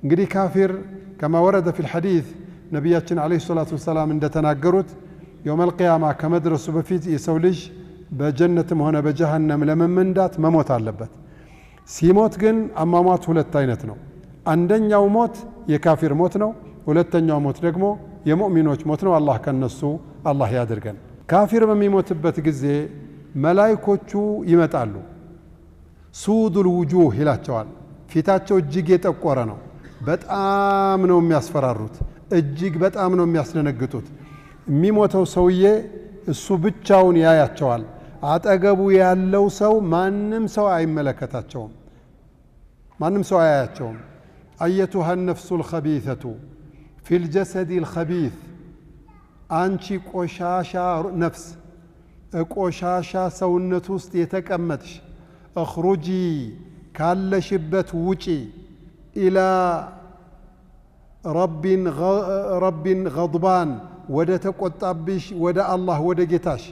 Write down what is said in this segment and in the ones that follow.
እንግዲህ ካፊር كما ورد في الحديث ነብያችን አለይሂ ሰላቱ ወሰለም እንደተናገሩት يوم القيامه ከመድረሱ በፊት የሰው ልጅ በጀነትም ሆነ በጀሃነም ለመመንዳት መሞት አለበት። ሲሞት ግን አሟሟት ሁለት አይነት ነው። አንደኛው ሞት የካፊር ሞት ነው። ሁለተኛው ሞት ደግሞ የሙእሚኖች ሞት ነው። አላህ ከነሱ አላህ ያድርገን። ካፊር በሚሞትበት ጊዜ መላእክቶቹ ይመጣሉ። ሱዱል ውጁህ ይላቸዋል። ፊታቸው እጅግ የጠቆረ ነው። በጣም ነው የሚያስፈራሩት። እጅግ በጣም ነው የሚያስደነግጡት። የሚሞተው ሰውዬ እሱ ብቻውን ያያቸዋል። አጠገቡ ያለው ሰው ማንም ሰው አይመለከታቸውም። ማንም ሰው አያያቸውም። አየቱሃ ነፍሱል ኸቢሰቱ ፊል ጀሰዲል ኸቢስ አንቺ ቆሻሻ ነፍስ ቆሻሻ ሰውነት ውስጥ የተቀመጥሽ እኽሩጂ ካለሽበት ውጪ ኢላ ረቢን ገድባን ወደ ተቆጣብሽ ወደ አላህ ወደ ጌታሽ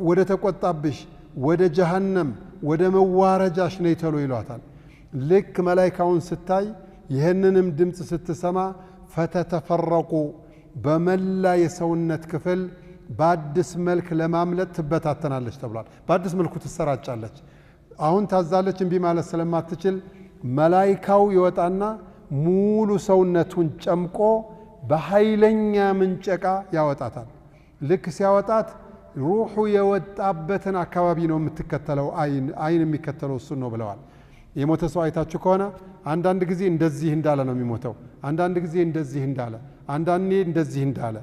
ወደ ተቆጣብሽ ወደ ጀሃነም ወደ መዋረጃሽ ነይ ተሎ ይሏታል። ልክ መላእክቱን ስታይ ይህንንም ድምጽ ስትሰማ ፈተተፈረቁ በመላ የሰውነት ክፍል በአዲስ መልክ ለማምለጥ ትበታተናለች ተብሏል። በአዲስ መልኩ ትሰራጫለች። አሁን ታዛለች እንቢ ማለት ስለማትችል መላእክቱ ይወጣና ሙሉ ሰውነቱን ጨምቆ በኃይለኛ ምንጨቃ ያወጣታል። ልክ ሲያወጣት ሩሑ የወጣበትን አካባቢ ነው የምትከተለው። አይን የሚከተለው እሱ ነው ብለዋል። የሞተ ሰው አይታችሁ ከሆነ አንዳንድ ጊዜ እንደዚህ እንዳለ ነው የሚሞተው፣ አንዳንድ ጊዜ እንደዚህ እንዳለ፣ አንዳንዴ እንደዚህ እንዳለ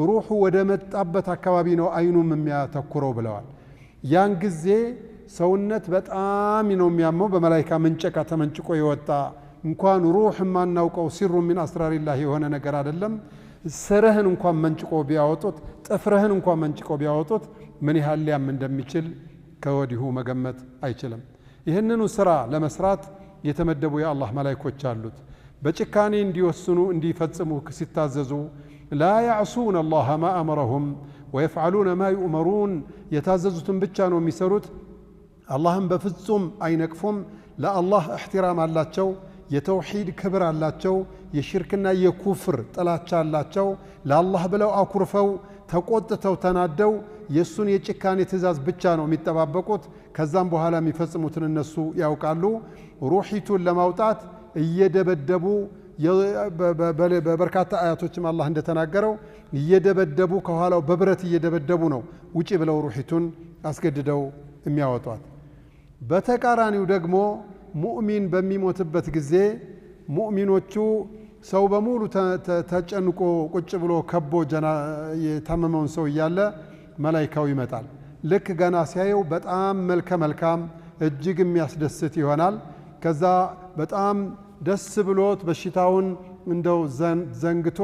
ሩሑ ወደ መጣበት አካባቢ ነው አይኑም የሚያተኩረው ብለዋል። ያን ጊዜ ሰውነት በጣም ነው የሚያመው። በመላእክታ መንጨቃ ተመንጭቆ የወጣ እንኳን ሩህ ማናውቀው ሲሩ ሚን አስራሪላህ የሆነ ነገር አይደለም። ስርህን እንኳን መንጭቆ ቢያወጡት፣ ጥፍርህን እንኳን መንጭቆ ቢያወጡት ምን ያህል ሊያም እንደሚችል ከወዲሁ መገመት አይችልም። ይህንኑ ስራ ለመስራት የተመደቡ የአላህ መላእክቶች አሉት። በጭካኔ እንዲወስኑ እንዲፈጽሙ ሲታዘዙ ላ ያዕሱነ አላህ ማ አመረሁም ወየፍዓሉነ ማ ዩእመሩን የታዘዙትን ብቻ ነው የሚሰሩት። አላህም በፍጹም አይነቅፉም። ለአላህ እሕትራም አላቸው። የተውሂድ ክብር አላቸው። የሽርክና የኩፍር ጥላቻ አላቸው። ለአላህ ብለው አኩርፈው ተቆጥተው ተናደው የሱን የጭካኔ ትእዛዝ ብቻ ነው የሚጠባበቁት። ከዛም በኋላ የሚፈጽሙትን እነሱ ያውቃሉ። ሩሂቱን ለማውጣት እየደበደቡ በበርካታ አያቶችም አላህ እንደተናገረው እየደበደቡ ከኋላው በብረት እየደበደቡ ነው ውጪ ብለው ሩሂቱን አስገድደው የሚያወጧት። በተቃራኒው ደግሞ ሙእሚን በሚሞትበት ጊዜ ሙእሚኖቹ ሰው በሙሉ ተጨንቆ ቁጭ ብሎ ከቦ የታመመውን ሰው እያለ መላእክቱ ይመጣል። ልክ ገና ሲያየው በጣም መልከ መልካም እጅግ የሚያስደስት ይሆናል። ከዛ በጣም ደስ ብሎት በሽታውን እንደው ዘንግቶ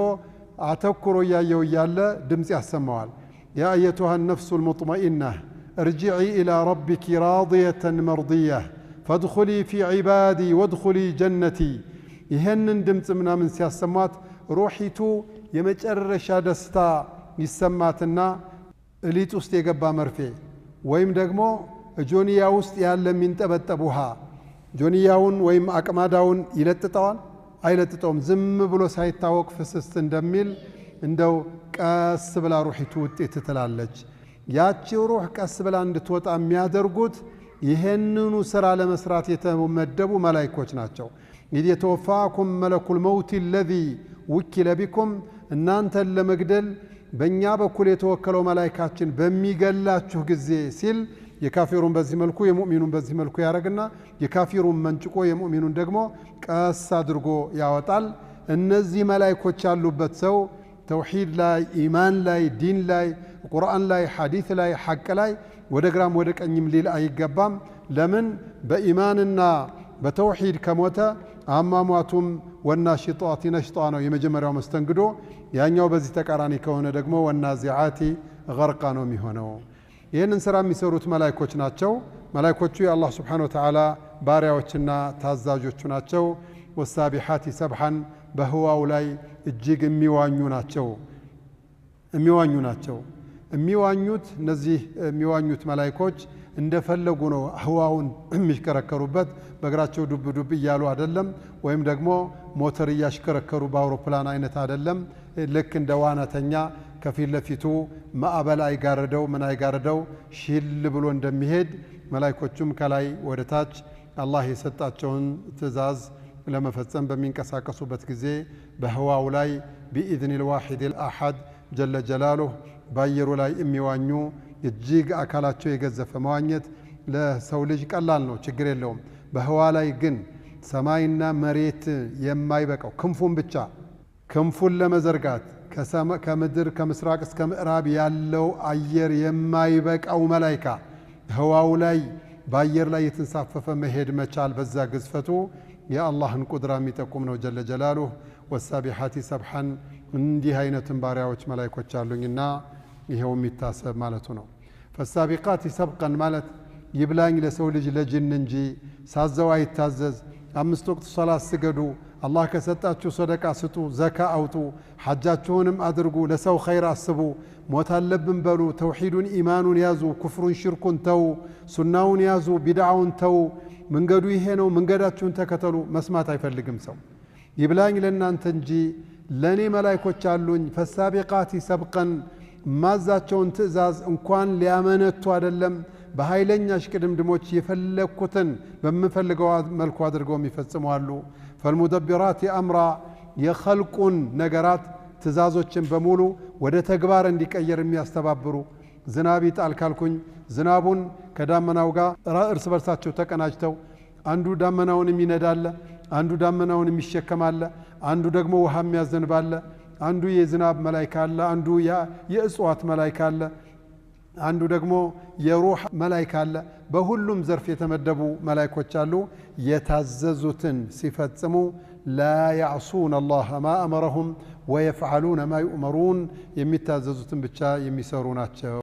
አተኩሮ እያየው እያለ ድምጽ ያሰማዋል። ያ አየቱሃ ነፍሱል ሙጥመኢነህ እርጅዒ ኢላ ረቢኪ ራዲየተን መርዲየህ ፈድኹሊ ፊ ዒባዲ ወድኹሊ ጀነቲ። ይህንን ድምፅ ምናምን ሲያሰማት ሩሒቱ የመጨረሻ ደስታ ይሰማትና እሊጥ ውስጥ የገባ መርፌ ወይም ደግሞ ጆንያ ውስጥ ያለ የሚንጠበጠብ ውሃ ጆንያውን ወይም አቅማዳውን ይለጥጠዋል? አይለጥጠውም። ዝም ብሎ ሳይታወቅ ፍስስት እንደሚል እንደው ቀስ ብላ ሩሒቱ ውጤት ትላለች። ያቺ ሩህ ቀስ ብላ እንድትወጣ የሚያደርጉት ይህንኑ ስራ ለመስራት የተመደቡ መላእክቶች ናቸው። ኢዝ የተወፋኩም መለኩል መውት ለዚ ውኪለ ቢኩም እናንተን ለመግደል በእኛ በኩል የተወከለው መላእክታችን በሚገላችሁ ጊዜ ሲል የካፊሩን በዚህ መልኩ የሙእሚኑን በዚህ መልኩ ያረግና የካፊሩን መንጭቆ የሙእሚኑን ደግሞ ቀስ አድርጎ ያወጣል። እነዚህ መላእክቶች ያሉበት ሰው ተውሂድ ላይ፣ ኢማን ላይ፣ ዲን ላይ፣ ቁርአን ላይ፣ ሐዲስ ላይ፣ ሐቅ ላይ ወደ ግራም ወደ ቀኝም ሊል አይገባም። ለምን? በኢማንና በተውሂድ ከሞተ አሟሟቱም ወናሽጧቲ ነሽጧ ነው የመጀመሪያው መስተንግዶ። ያኛው በዚህ ተቃራኒ ከሆነ ደግሞ ወናዚዓቲ ገርቃ ነው የሚሆነው። ይህንን ስራ የሚሰሩት መላእክቶች ናቸው። መላእክቶቹ የአላህ ስብሓነሁ ወተዓላ ባሪያዎችና ታዛዦቹ ናቸው። ወሳቢሓቲ ሰብሓን በህዋው ላይ እጅግ የሚዋኙ ናቸው። የሚዋኙት እነዚህ የሚዋኙት መላእክቶች እንደፈለጉ ነው ህዋውን የሚሽከረከሩበት በእግራቸው ዱብ ዱብ እያሉ አይደለም ወይም ደግሞ ሞተር እያሽከረከሩ በአውሮፕላን አይነት አይደለም ልክ እንደ ዋናተኛ ከፊት ለፊቱ ማዕበል አይጋርደው ምን አይጋርደው ሽል ብሎ እንደሚሄድ መላእክቶቹም ከላይ ወደ ታች አላህ የሰጣቸውን ትእዛዝ ለመፈጸም በሚንቀሳቀሱበት ጊዜ በህዋው ላይ بإذن الواحد الأحد جل جلاله ባየሩ ላይ የሚዋኙ እጅግ አካላቸው የገዘፈ መዋኘት ለሰው ልጅ ቀላል ነው ችግር የለውም በህዋ ላይ ግን ሰማይና መሬት የማይበቃው ክንፉን ብቻ ክንፉን ለመዘርጋት ከምድር ከምስራቅ እስከ ምዕራብ ያለው አየር የማይበቃው መላእክት ህዋው ላይ ባየር ላይ የተንሳፈፈ መሄድ መቻል በዛ ግዝፈቱ የአላህን ቁድራ የሚጠቁም ነው ጀለ ጀላሉሁ ወሳቢሐቲ ሰብሐን እንዲህ አይነትን ባሪያዎች መላእክቶች አሉኝና ይሄው የሚታሰብ ማለቱ ነው ፈሳቢቃቲ ሰብቀን ማለት ይብላኝ ለሰው ልጅ ለጅን እንጂ ሳዘው አይታዘዝ 5 ወቅት ሶላት ስገዱ አላህ ከሰጣችሁ ሰደቃ ስጡ ዘካ አውጡ ሐጃችሁንም አድርጉ ለሰው ኸይር አስቡ ሞት አለብን በሉ ተውሂዱን ኢማኑን ያዙ ኩፍሩን ሽርኩን ተው ሱናውን ያዙ ቢድዓውን ተው መንገዱ ይሄ ነው መንገዳችሁን ተከተሉ መስማት አይፈልግም ሰው ይብላኝ ለናንተ እንጂ ለኔ መላእክቶች አሉኝ ፈሳቢቃቲ ሰብቀን ማዛቸውን ትእዛዝ እንኳን ሊያመነቱ አይደለም በኃይለኛ ሽቅድምድሞች የፈለኩትን በመፈልገው መልኩ አድርገው የሚፈጽሙ አሉ فالمدبرات امر የخلቁን ነገራት ትእዛዞችን በሙሉ ወደ ተግባር እንዲቀየር የሚያስተባብሩ ዝናብ ይጣል ካልኩኝ ዝናቡን ከዳመናው ጋር እርስ በርሳቸው ተቀናጅተው አንዱ ዳመናውን የሚነዳለ አንዱ ዳመናውን የሚሸከማለ አንዱ ደግሞ ውሃ የሚያዘንባለ አንዱ የዝናብ መላእክት አለ አንዱ የእጽዋት መላእክት አለ አንዱ ደግሞ የሩህ መላእክት አለ በሁሉም ዘርፍ የተመደቡ መላእክቶች አሉ የታዘዙትን ሲፈጽሙ لا يعصون الله ما أمرهم ويفعلون ما يؤمرون የሚታዘዙትን ብቻ የሚሰሩ ናቸው